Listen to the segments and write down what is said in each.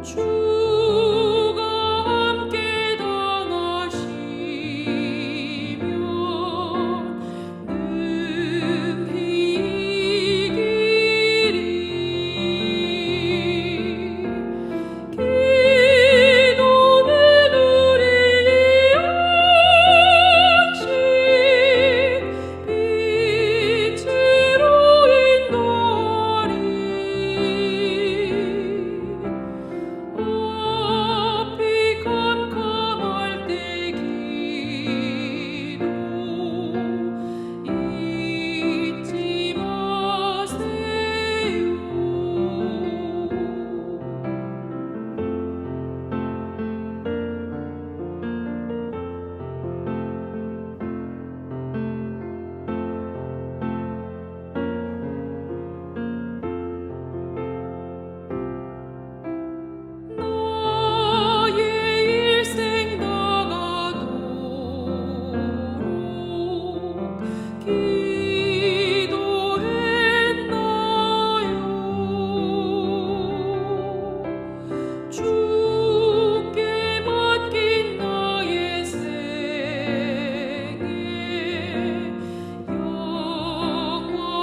주가 함께 당하시면 능히 이기리. 기도는 우리의 안식 빛으로 인도하리. 앞이 캄캄할 때 기도 잊지 마세요. 나의 일생 다가도록 기도했나요? 주께 맡긴 나의 생애 영원하리라.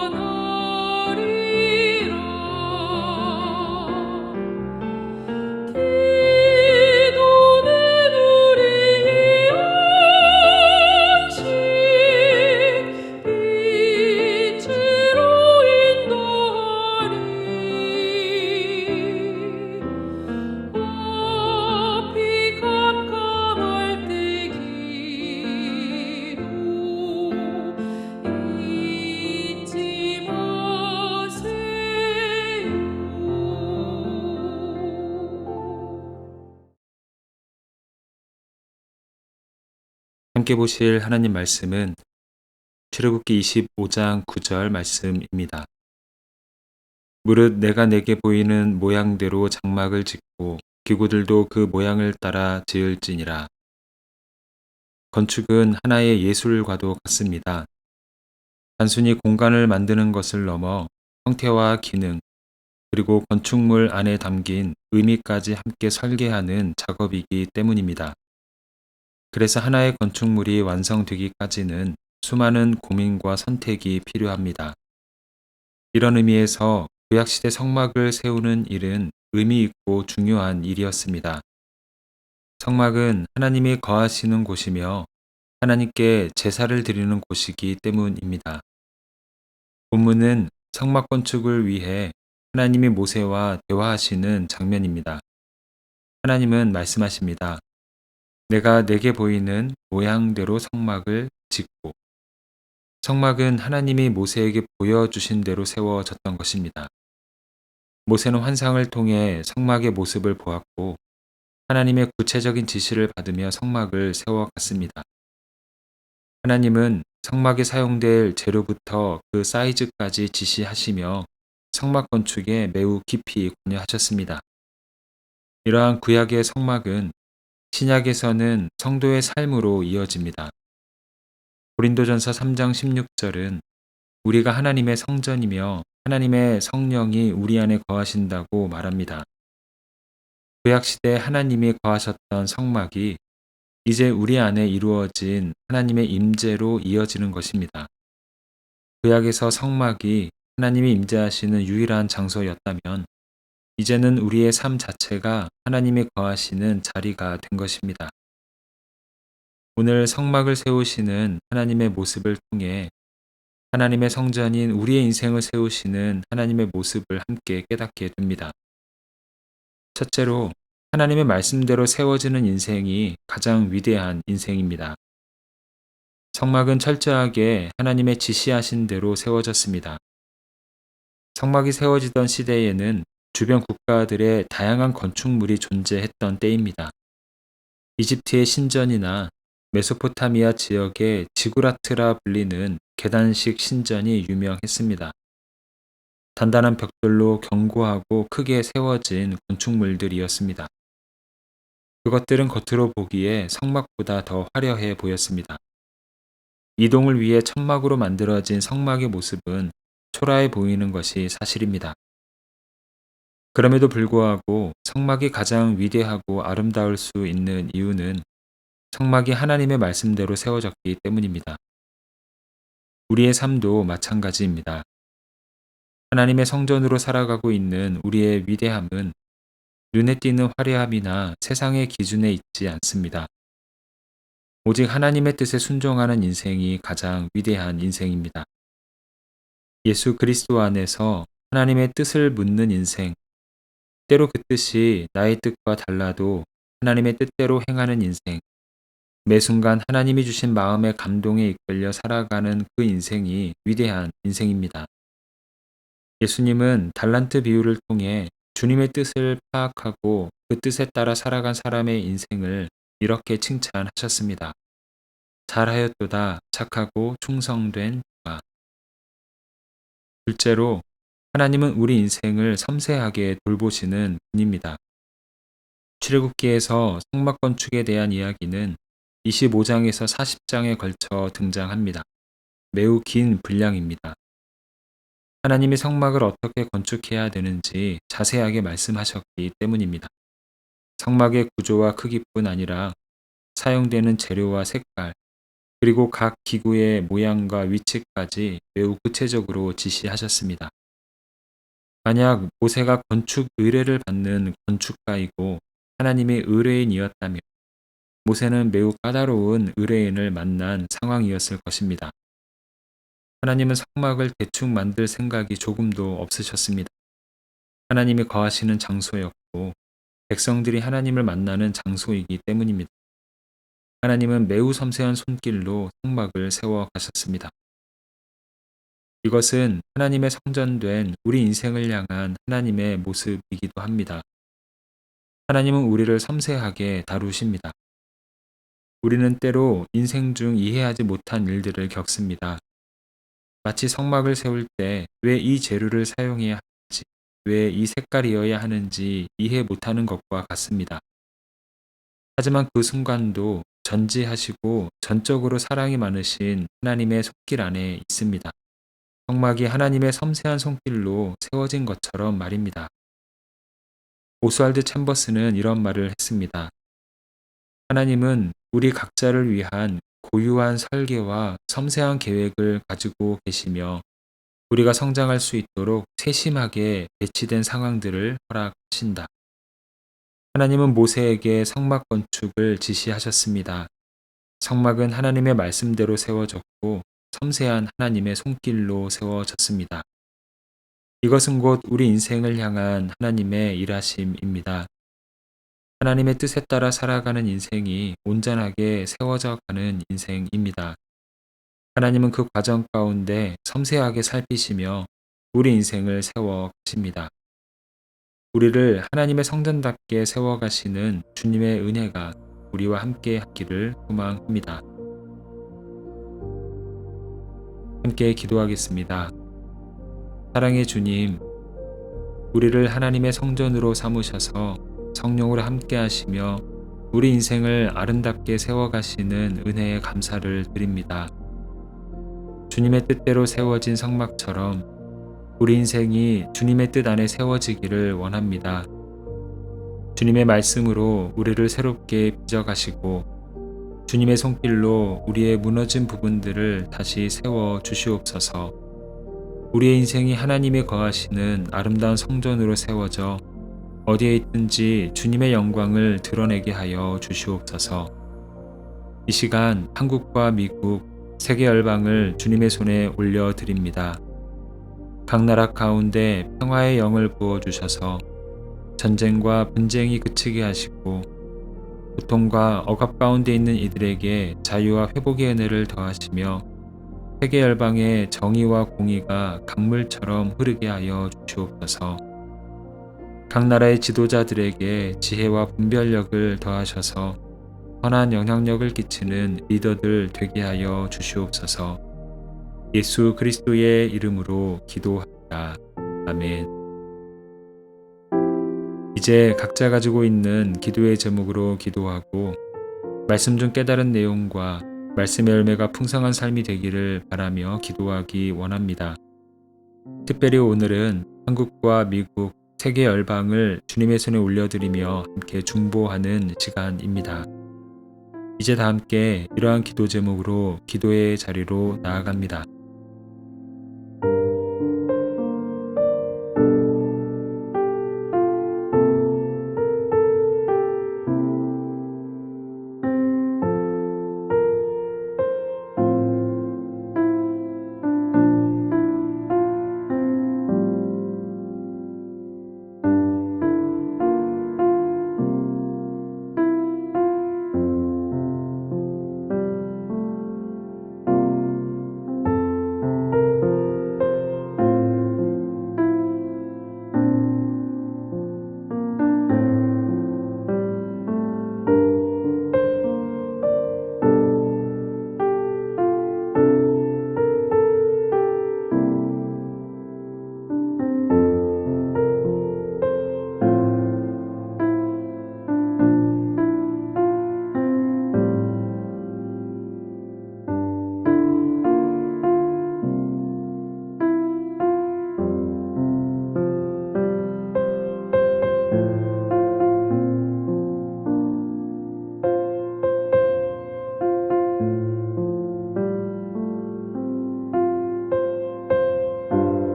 기도는 우리의 안식 빛으로 인도하리. 앞이 캄캄할 때 기도 잊지 마세요. 함께 보실 하나님 말씀은 출애굽기 25장 9절 말씀입니다. 무릇 내가 내게 보이는 모양대로 장막을 짓고 기구들도 그 모양을 따라 지을지니라. 건축은 하나의 예술과도 같습니다. 단순히 공간을 만드는 것을 넘어 형태와 기능, 그리고 건축물 안에 담긴 의미까지 함께 설계하는 작업이기 때문입니다. 그래서 하나의 건축물이 완성되기까지는 수많은 고민과 선택이 필요합니다. 이런 의미에서 구약시대 성막을 세우는 일은 의미 있고 중요한 일이었습니다. 성막은 하나님이 거하시는 곳이며 하나님께 제사를 드리는 곳이기 때문입니다. 본문은 성막 건축을 위해 하나님이 모세와 대화하시는 장면입니다. 하나님은 말씀하십니다. 내가 내게 보이는 모양대로 성막을 짓고. 성막은 하나님이 모세에게 보여주신 대로 세워졌던 것입니다. 모세는 환상을 통해 성막의 모습을 보았고 하나님의 구체적인 지시를 받으며 성막을 세워갔습니다. 하나님은 성막에 사용될 재료부터 그 사이즈까지 지시하시며 성막 건축에 매우 깊이 관여하셨습니다. 이러한 구약의 성막은 신약에서는 성도의 삶으로 이어집니다. 고린도전서 3장 16절은 우리가 하나님의 성전이며 하나님의 성령이 우리 안에 거하신다고 말합니다. 구약시대 하나님이 거하셨던 성막이 이제 우리 안에 이루어진 하나님의 임재로 이어지는 것입니다. 구약에서 성막이 하나님이 임재하시는 유일한 장소였다면 이제는 우리의 삶 자체가 하나님이 거하시는 자리가 된 것입니다. 오늘 성막을 세우시는 하나님의 모습을 통해 하나님의 성전인 우리의 인생을 세우시는 하나님의 모습을 함께 깨닫게 됩니다. 첫째로 하나님의 말씀대로 세워지는 인생이 가장 위대한 인생입니다. 성막은 철저하게 하나님의 지시하신 대로 세워졌습니다. 성막이 세워지던 시대에는 주변 국가들의 다양한 건축물이 존재했던 때입니다. 이집트의 신전이나 메소포타미아 지역의 지구라트라 불리는 계단식 신전이 유명했습니다. 단단한 벽돌로 견고하고 크게 세워진 건축물들이었습니다. 그것들은 겉으로 보기에 성막보다 더 화려해 보였습니다. 이동을 위해 천막으로 만들어진 성막의 모습은 초라해 보이는 것이 사실입니다. 그럼에도 불구하고 성막이 가장 위대하고 아름다울 수 있는 이유는 성막이 하나님의 말씀대로 세워졌기 때문입니다. 우리의 삶도 마찬가지입니다. 하나님의 성전으로 살아가고 있는 우리의 위대함은 눈에 띄는 화려함이나 세상의 기준에 있지 않습니다. 오직 하나님의 뜻에 순종하는 인생이 가장 위대한 인생입니다. 예수 그리스도 안에서 하나님의 뜻을 묻는 인생, 때로 그 뜻이 나의 뜻과 달라도 하나님의 뜻대로 행하는 인생, 매 순간 하나님이 주신 마음의 감동에 이끌려 살아가는 그 인생이 위대한 인생입니다. 예수님은 달란트 비유를 통해 주님의 뜻을 파악하고 그 뜻에 따라 살아간 사람의 인생을 이렇게 칭찬하셨습니다. 잘하였도다 착하고 충성된 자가. 둘째로 하나님은 우리 인생을 섬세하게 돌보시는 분입니다. 출애굽기에서 성막 건축에 대한 이야기는 25장에서 40장에 걸쳐 등장합니다. 매우 긴 분량입니다. 하나님이 성막을 어떻게 건축해야 되는지 자세하게 말씀하셨기 때문입니다. 성막의 구조와 크기뿐 아니라 사용되는 재료와 색깔, 그리고 각 기구의 모양과 위치까지 매우 구체적으로 지시하셨습니다. 만약 모세가 건축 의뢰를 받는 건축가이고 하나님의 의뢰인이었다면 모세는 매우 까다로운 의뢰인을 만난 상황이었을 것입니다. 하나님은 성막을 대충 만들 생각이 조금도 없으셨습니다. 하나님이 거하시는 장소였고 백성들이 하나님을 만나는 장소이기 때문입니다. 하나님은 매우 섬세한 손길로 성막을 세워 가셨습니다. 이것은 하나님의 성전된 우리 인생을 향한 하나님의 모습이기도 합니다. 하나님은 우리를 섬세하게 다루십니다. 우리는 때로 인생 중 이해하지 못한 일들을 겪습니다. 마치 성막을 세울 때 왜 이 재료를 사용해야 하는지, 왜 이 색깔이어야 하는지 이해 못하는 것과 같습니다. 하지만 그 순간도 전지하시고 전적으로 사랑이 많으신 하나님의 손길 안에 있습니다. 성막이 하나님의 섬세한 손길로 세워진 것처럼 말입니다. 오스왈드 챔버스는 이런 말을 했습니다. 하나님은 우리 각자를 위한 고유한 설계와 섬세한 계획을 가지고 계시며 우리가 성장할 수 있도록 세심하게 배치된 상황들을 허락하신다. 하나님은 모세에게 성막 건축을 지시하셨습니다. 성막은 하나님의 말씀대로 세워졌고 섬세한 하나님의 손길로 세워졌습니다. 이것은 곧 우리 인생을 향한 하나님의 일하심입니다. 하나님의 뜻에 따라 살아가는 인생이 온전하게 세워져 가는 인생입니다. 하나님은 그 과정 가운데 섬세하게 살피시며 우리 인생을 세워 가십니다. 우리를 하나님의 성전답게 세워 가시는 주님의 은혜가 우리와 함께 하기를 소망합니다. 함께 기도하겠습니다. 사랑의 주님, 우리를 하나님의 성전으로 삼으셔서 성령으로 함께 하시며 우리 인생을 아름답게 세워가시는 은혜에 감사를 드립니다. 주님의 뜻대로 세워진 성막처럼 우리 인생이 주님의 뜻 안에 세워지기를 원합니다. 주님의 말씀으로 우리를 새롭게 빚어가시고 주님의 손길로 우리의 무너진 부분들을 다시 세워 주시옵소서. 우리의 인생이 하나님이 거하시는 아름다운 성전으로 세워져 어디에 있든지 주님의 영광을 드러내게 하여 주시옵소서. 이 시간 한국과 미국, 세계 열방을 주님의 손에 올려드립니다. 각 나라 가운데 평화의 영을 부어주셔서 전쟁과 분쟁이 그치게 하시고 고통과 억압 가운데 있는 이들에게 자유와 회복의 은혜를 더하시며 세계 열방의 정의와 공의가 강물처럼 흐르게 하여 주시옵소서. 각 나라의 지도자들에게 지혜와 분별력을 더하셔서 선한 영향력을 끼치는 리더들 되게 하여 주시옵소서. 예수 그리스도의 이름으로 기도합니다. 아멘. 이제 각자 가지고 있는 기도의 제목으로 기도하고 말씀 중 깨달은 내용과 말씀의 열매가 풍성한 삶이 되기를 바라며 기도하기 원합니다. 특별히 오늘은 한국과 미국, 세계 열방을 주님의 손에 올려드리며 함께 중보하는 시간입니다. 이제 다 함께 이러한 기도 제목으로 기도의 자리로 나아갑니다.